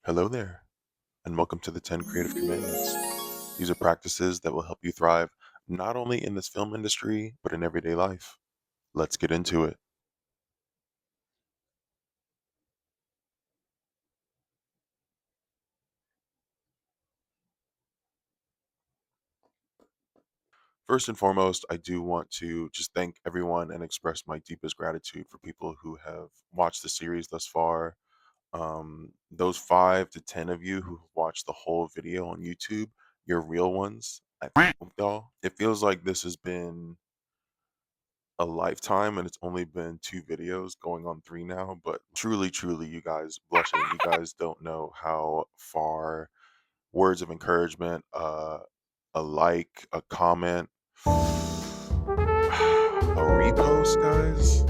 Hello there, and welcome to the 10 Creative Commandments. These are practices that will help you thrive not only in this film industry, but in everyday life. Let's get into it. First and foremost, I do want to just thank everyone and express my deepest gratitude for people who have watched the series thus far. Those 5 to 10 of you who have watched the whole video on YouTube, you're real ones. I thank y'all. It feels like this has been a lifetime and it's only been 2 videos going on 3 now, but truly you guys blushing, you guys don't know how far words of encouragement, a like, a comment, a repost, guys.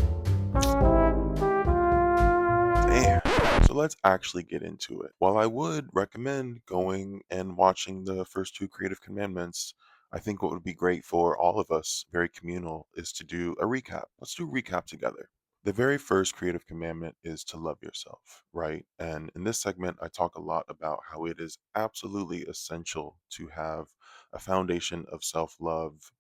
Damn. So let's actually get into it. While I would recommend going and watching the first 2 Creative Commandments, I think what would be great for all of us, very communal, is to do a recap. Let's do a recap together. The very first creative commandment is to love yourself, right? And in this segment, I talk a lot about how it is absolutely essential to have a foundation of self love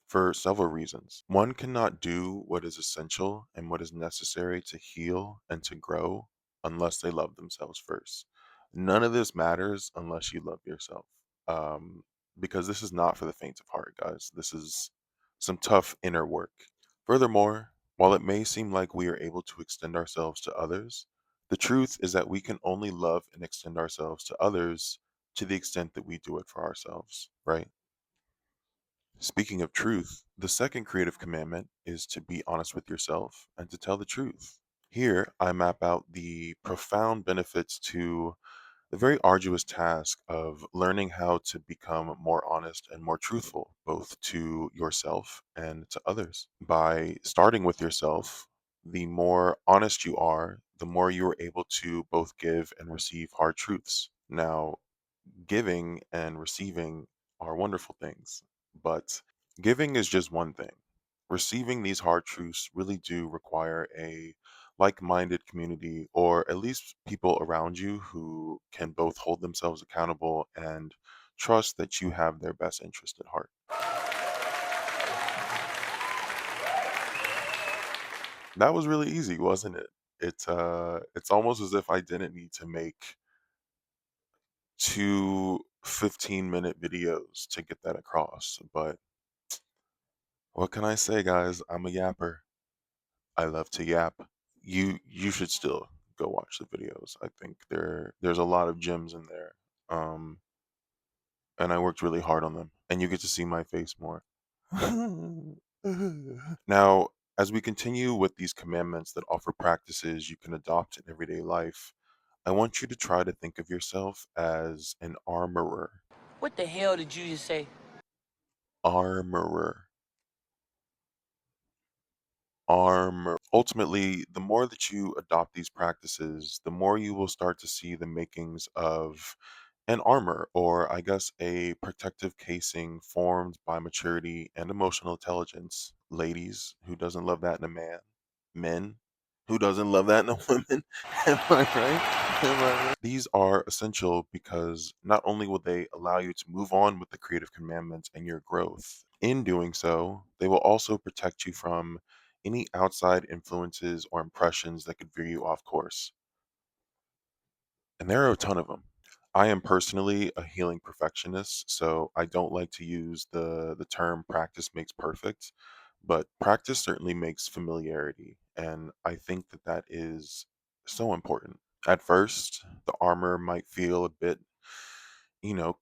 for several reasons. One cannot do what is essential and what is necessary to heal and to grow unless they love themselves first. None of this matters unless you love yourself. Um, because this is not for the faint of heart, guys. This is some tough inner work. Furthermore, while it may seem like we are able to extend ourselves to others, the truth is that we can only love and extend ourselves to others to the extent that we do it for ourselves, right? Speaking of truth, the second creative commandment is to be honest with yourself and to tell the truth. Here, I map out the profound benefits to the very arduous task of learning how to become more honest and more truthful, both to yourself and to others. By starting with yourself, the more honest you are, the more you are able to both give and receive hard truths. Now, giving and receiving are wonderful things, but giving is just one thing. Receiving these hard truths really do require a like minded community, or at least people around you who can both hold themselves accountable and trust that you have their best interest at heart. That was really easy, wasn't it? It's almost as if I didn't need to make 2 15-minute videos to get that across. But what can I say, guys? I'm a yapper. I love to yap. You should still go watch the videos. I think there's a lot of gems in there. Um, and I worked really hard on them. And you get to see my face more. Now, as we continue with these commandments that offer practices you can adopt in everyday life, I want you to try to think of yourself as an armorer. What the hell did you just say? Armorer. Armor. Ultimately, the more that you adopt these practices, the more you will start to see the makings of an armor, or I guess a protective casing formed by maturity and emotional intelligence. Ladies, who doesn't love that in a man? Men, who doesn't love that in a woman? Am I right? Am I right? These are essential because not only will they allow you to move on with the creative commandments and your growth, in doing so, they will also protect you from any outside influences or impressions that could veer you off course. And there are a ton of them. I am personally a healing perfectionist, so I don't like to use the term practice makes perfect, but practice certainly makes familiarity, and I think that that is so important. At first, the armor might feel a bit,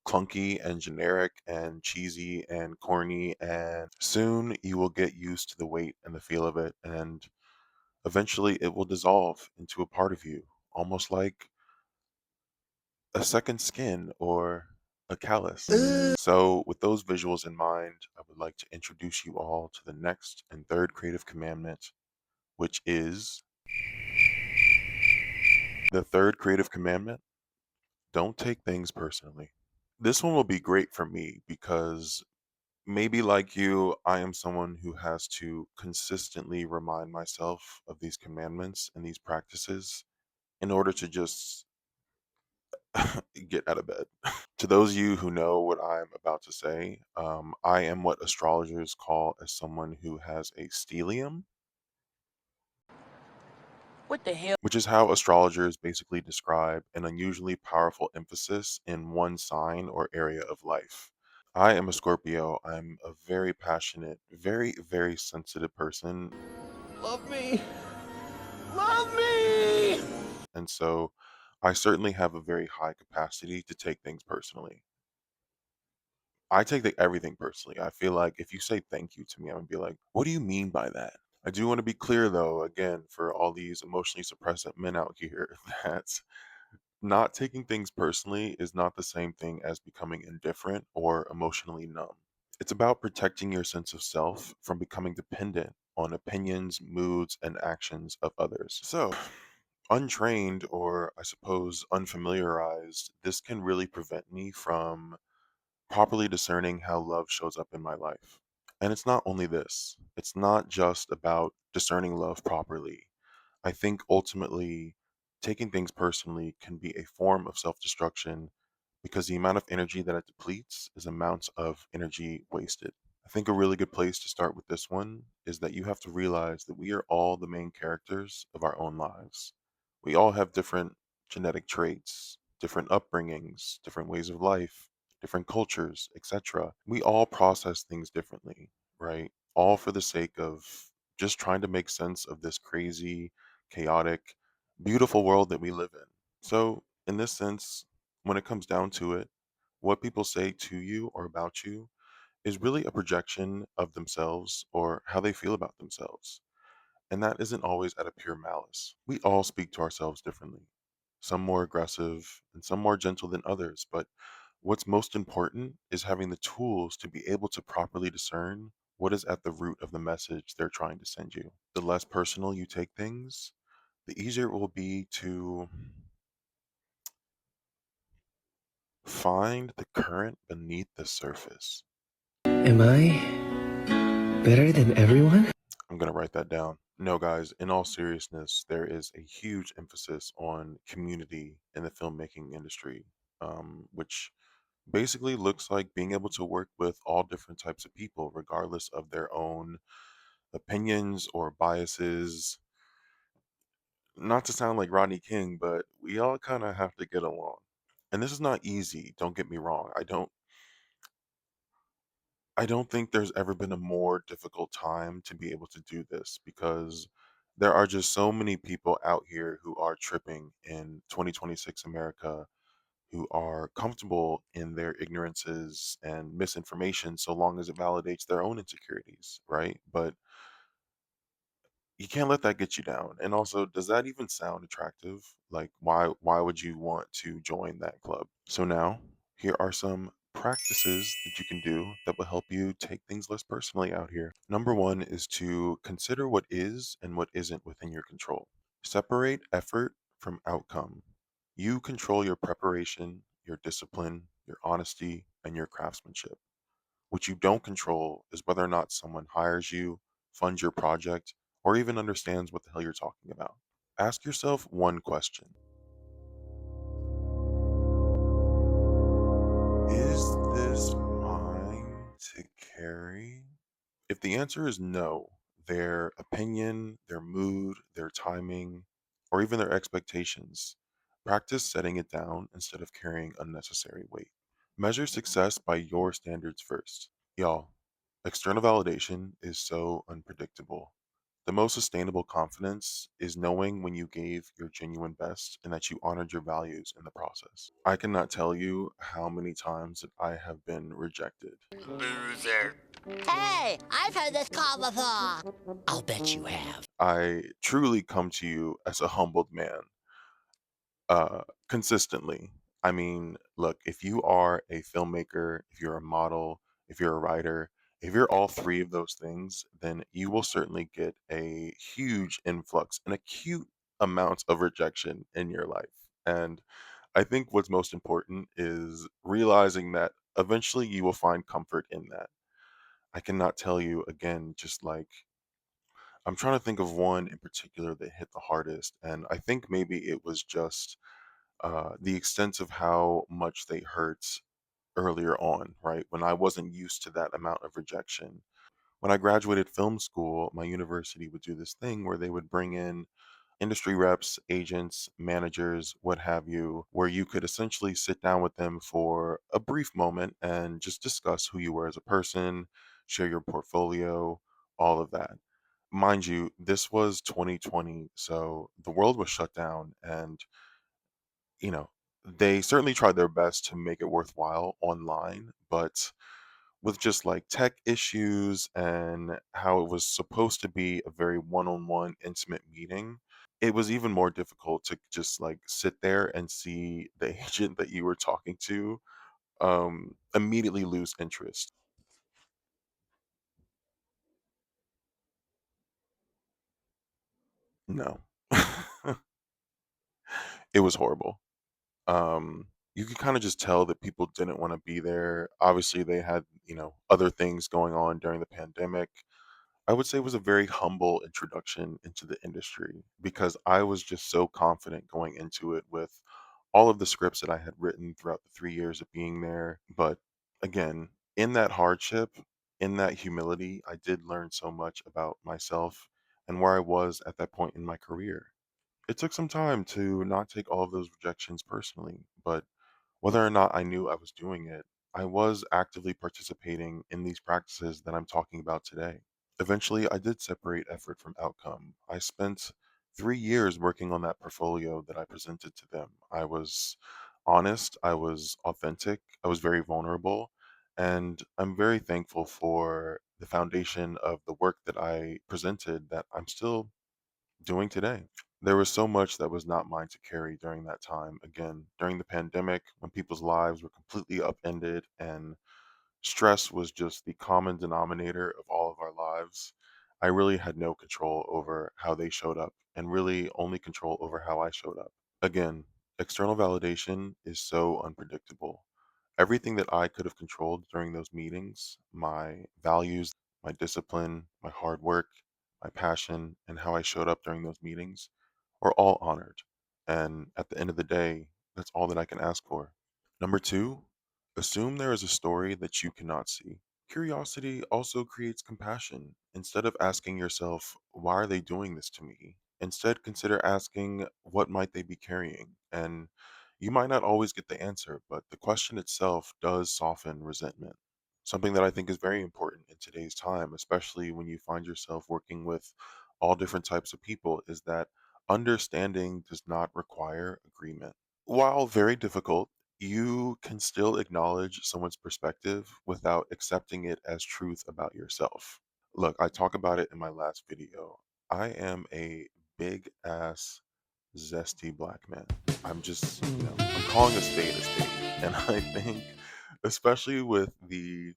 clunky and generic and cheesy and corny, and soon you will get used to the weight and the feel of it, and eventually it will dissolve into a part of you, almost like a second skin or a callus. So, with those visuals in mind, I would like to introduce you all to the next and third creative commandment, which is the third creative commandment: don't take things personally. This one will be great for me because maybe like you, I am someone who has to consistently remind myself of these commandments and these practices in order to just Get out of bed. To those of you who know what I'm about to say, I am what astrologers call as someone who has a stellium, What the hell? which is how astrologers basically describe an unusually powerful emphasis in one sign or area of life. I am a Scorpio. I'm a very passionate, very, very sensitive person. Love me! Love me! And so I certainly have a very high capacity to take things personally. I take everything personally. I feel like if you say thank you to me, I'm gonna be like, what do you mean by that? I do want to be clear though, again, for all these emotionally suppressed men out here, that not taking things personally is not the same thing as becoming indifferent or emotionally numb. It's about protecting your sense of self from becoming dependent on opinions, moods, and actions of others. So, untrained or I suppose unfamiliarized, this can really prevent me from properly discerning how love shows up in my life. And it's not only this, it's not just about discerning love properly. I think ultimately taking things personally can be a form of self destruction because the amount of energy that it depletes is amounts of energy wasted. I think a really good place to start with this one is that you have to realize that we are all the main characters of our own lives. We all have different genetic traits, different upbringings, different ways of life, different cultures, etc. We all process things differently, right? All for the sake of just trying to make sense of this crazy, chaotic, beautiful world that we live in. So, in this sense, when it comes down to it, what people say to you or about you is really a projection of themselves or how they feel about themselves. And that isn't always out of pure malice. We all speak to ourselves differently, some more aggressive and some more gentle than others. But what's most important is having the tools to be able to properly discern what is at the root of the message they're trying to send you. The less personal you take things, the easier it will be to find the current beneath the surface. Am I better than everyone? I'm going to write that down. No, guys, in all seriousness, there is a huge emphasis on community in the filmmaking industry, which basically looks like being able to work with all different types of people, regardless of their own opinions or biases. Not to sound like Rodney King, but we all kind of have to get along. And this is not easy, don't get me wrong. I don't think there's ever been a more difficult time to be able to do this because there are just so many people out here who are tripping in 2026 America who are comfortable in their ignorances and misinformation so long as it validates their own insecurities, right? But you can't let that get you down. And also, does that even sound attractive? Like why would you want to join that club? So now, here are some practices that you can do that will help you take things less personally out here. Number 1 is to consider what is and what isn't within your control. Separate effort from outcome. You control your preparation, your discipline, your honesty, and your craftsmanship. What you don't control is whether or not someone hires you, funds your project, or even understands what the hell you're talking about. Ask yourself one question. Is this mine to carry? If the answer is no, their opinion, their mood, their timing, or even their expectations, practice setting it down instead of carrying unnecessary weight. Measure success by your standards first. Y'all, external validation is so unpredictable. The most sustainable confidence is knowing when you gave your genuine best and that you honored your values in the process. I cannot tell you how many times that I have been rejected. Loser. Hey, I've heard this call before. I'll bet you have. I truly come to you as a humbled man, consistently. I mean, look, if you are a filmmaker, if you're a model, if you're a writer, if you're all three of those things, then you will certainly get a huge influx and acute amounts of rejection in your life. And I think what's most important is realizing that eventually you will find comfort in that. I cannot tell you again, just like I'm trying to think of one in particular that hit the hardest. And I think maybe it was just the extent of how much they hurt earlier on, right? When I wasn't used to that amount of rejection. When I graduated film school, my university would do this thing where they would bring in industry reps, agents, managers, what have you, where you could essentially sit down with them for a brief moment and just discuss who you were as a person, share your portfolio, all of that. Mind you, this was 2020, so the world was shut down, and you know, they certainly tried their best to make it worthwhile online, but with just like tech issues and how it was supposed to be a very one-on-one intimate meeting, it was even more difficult to just like sit there and see the agent that you were talking to immediately lose interest. No. It was horrible. Um, you could kind of just tell that people didn't want to be there. Obviously, they had, other things going on during the pandemic. I would say it was a very humble introduction into the industry because I was just so confident going into it with all of the scripts that I had written throughout the 3 years of being there. But again, in that hardship, in that humility, I did learn so much about myself and where I was at that point in my career. It took some time to not take all of those rejections personally, but whether or not I knew I was doing it, I was actively participating in these practices that I'm talking about today. Eventually, I did separate effort from outcome. I spent 3 years working on that portfolio that I presented to them. I was honest, I was authentic, I was very vulnerable, and I'm very thankful for the foundation of the work that I presented that I'm still doing today. There was so much that was not mine to carry during that time. Again, during the pandemic, when people's lives were completely upended and stress was just the common denominator of all of our lives, I really had no control over how they showed up and really only control over how I showed up. Again, external validation is so unpredictable. Everything that I could have controlled during those meetings, my values, my discipline, my hard work, my passion, and how I showed up during those meetings, were all honored. And at the end of the day, that's all that I can ask for. Number two, assume there is a story that you cannot see. Curiosity also creates compassion. Instead of asking yourself, why are they doing this to me? Instead, consider asking, what might they be carrying? And you might not always get the answer, but the question itself does soften resentment. Something that I think is very important in today's time, especially when you find yourself working with all different types of people, is that understanding does not require agreement. While very difficult, you can still acknowledge someone's perspective without accepting it as truth about yourself. Look, I talk about it in my last video. I am a big ass zesty black man. I'm just, I'm calling a spade a spade. And I think, especially with the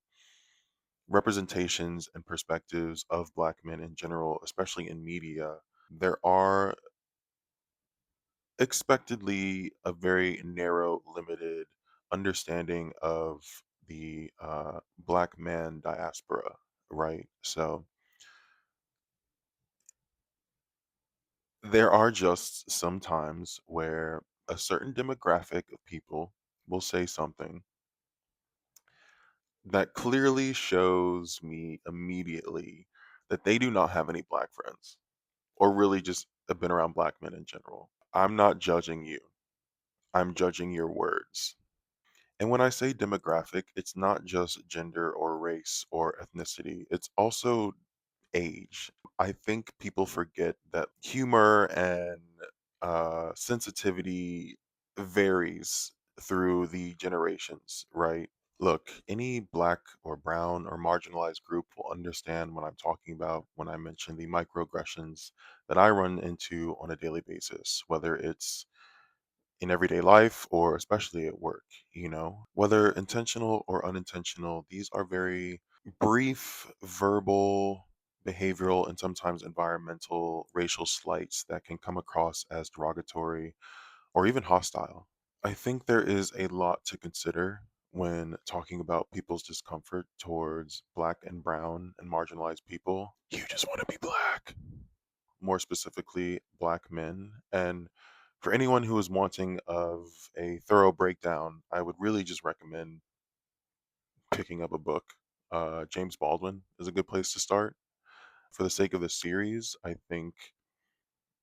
representations and perspectives of black men in general, especially in media, there are expectedly a very narrow, limited understanding of the black man diaspora, right? So there are just some times where a certain demographic of people will say something that clearly shows me immediately that they do not have any black friends or really just have been around black men in general. I'm not judging you, I'm judging your words. And when I say demographic, it's not just gender or race or ethnicity, it's also age. I think people forget that humor and sensitivity varies through the generations, right? Look, any black or brown or marginalized group will understand what I'm talking about when I mention the microaggressions that I run into on a daily basis, whether it's in everyday life or especially at work, whether intentional or unintentional, these are very brief verbal, behavioral, and sometimes environmental racial slights that can come across as derogatory or even hostile. I think there is a lot to consider when talking about people's discomfort towards black and brown and marginalized people. You just want to be black. More specifically, black men. And For anyone who is wanting of a thorough breakdown, I would really just recommend picking up a book. James Baldwin is a good place to start. For the sake of the series, I think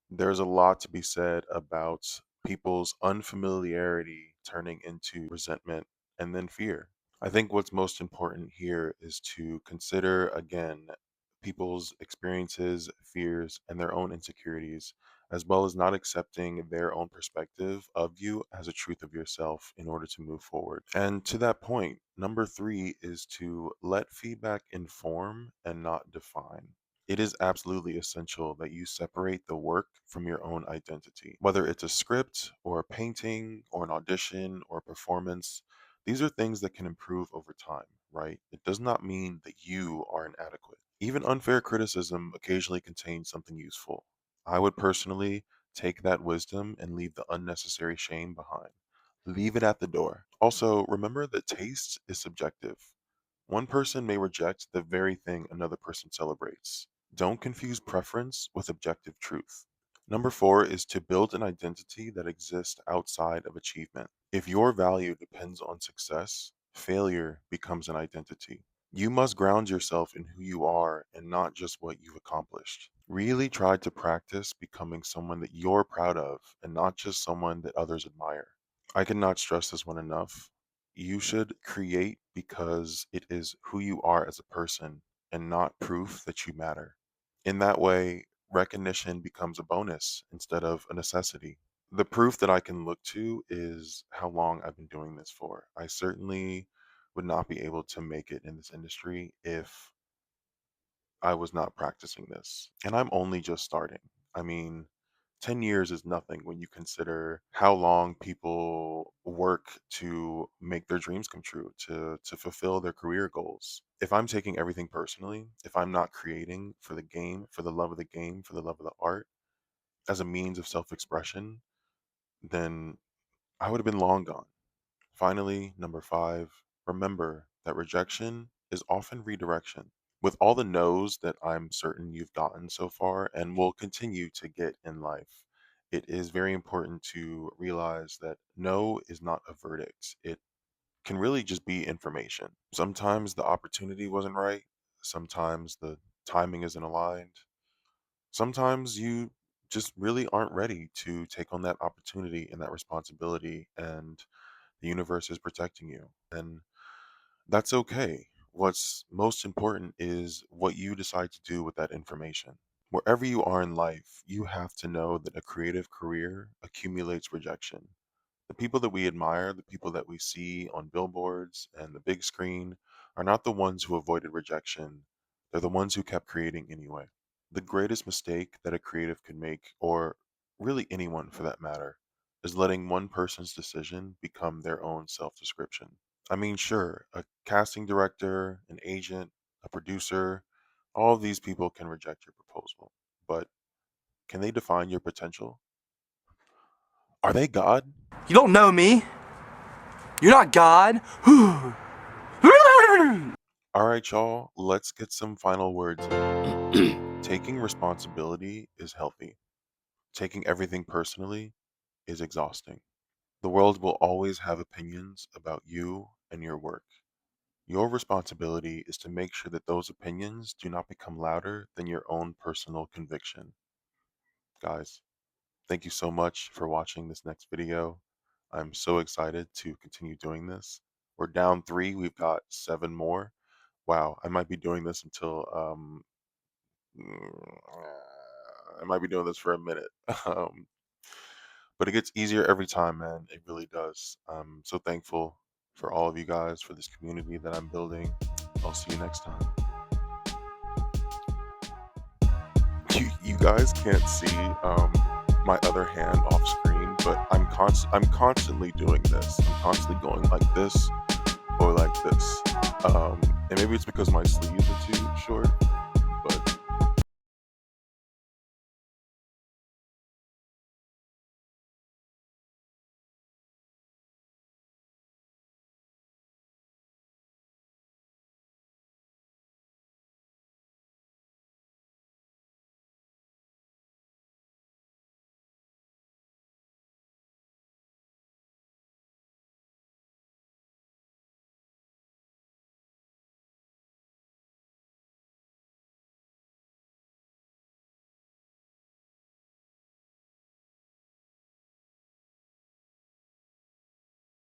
there's a lot to be said about people's unfamiliarity turning into resentment and then fear. I think what's most important here is to consider again people's experiences, fears, and their own insecurities, as well as not accepting their own perspective of you as a truth of yourself in order to move forward. And to that point, number three is to let feedback inform and not define. It is absolutely essential that you separate the work from your own identity. Whether it's a script or a painting or an audition or a performance, these are things that can improve over time, right? It does not mean that you are inadequate. Even unfair criticism occasionally contains something useful. I would personally take that wisdom and leave the unnecessary shame behind. Leave it at the door. Also, remember that taste is subjective. One person may reject the very thing another person celebrates. Don't confuse preference with objective truth. Number four is to build an identity that exists outside of achievement. If your value depends on success, failure becomes an identity. You must ground yourself in who you are and not just what you've accomplished. Really try to practice becoming someone that you're proud of and not just someone that others admire. I cannot stress this one enough. You should create because it is who you are as a person and not proof that you matter. In that way, recognition becomes a bonus instead of a necessity. The proof that I can look to is how long I've been doing this for. I certainly would not be able to make it in this industry if I was not practicing this. And I'm only just starting. I mean, 10 years is nothing when you consider how long people work to make their dreams come true, to fulfill their career goals. If I'm taking everything personally, if I'm not creating for the game, for the love of the game, for the love of the art, as a means of self-expression, then I would have been long gone. Finally, number five, remember that rejection is often redirection. With all the no's that I'm certain you've gotten so far and will continue to get in life, it is very important to realize that no is not a verdict. It can really just be information. Sometimes the opportunity wasn't right, sometimes the timing isn't aligned, sometimes you just really aren't ready to take on that opportunity and that responsibility, and the universe is protecting you. And that's okay. What's most important is what you decide to do with that information. Wherever you are in life, you have to know that a creative career accumulates rejection. The people that we admire, the people that we see on billboards and the big screen, are not the ones who avoided rejection. They're the ones who kept creating anyway. The greatest mistake that a creative could make, or really anyone for that matter, is letting one person's decision become their own self description. I mean, sure, a casting director, an agent, a producer, all of these people can reject your proposal. But can they define your potential? Are they God? You don't know me. You're not God. All right, y'all, let's get some final words in. Taking responsibility is healthy. Taking everything personally is exhausting. The world will always have opinions about you and your work. Your responsibility is to make sure that those opinions do not become louder than your own personal conviction. Guys, thank you so much for watching this next video. I'm so excited to continue doing this. We're down three, we've got seven more. Wow, I might be doing this until I might be doing this for a minute. Um, but it gets easier every time, man. It really does. I'm so thankful for all of you guys, for this community that I'm building. I'll see you next time. You guys can't see my other hand off screen, but I'm constantly doing this. I'm constantly going like this or like this. And maybe it's because my sleeves are too short.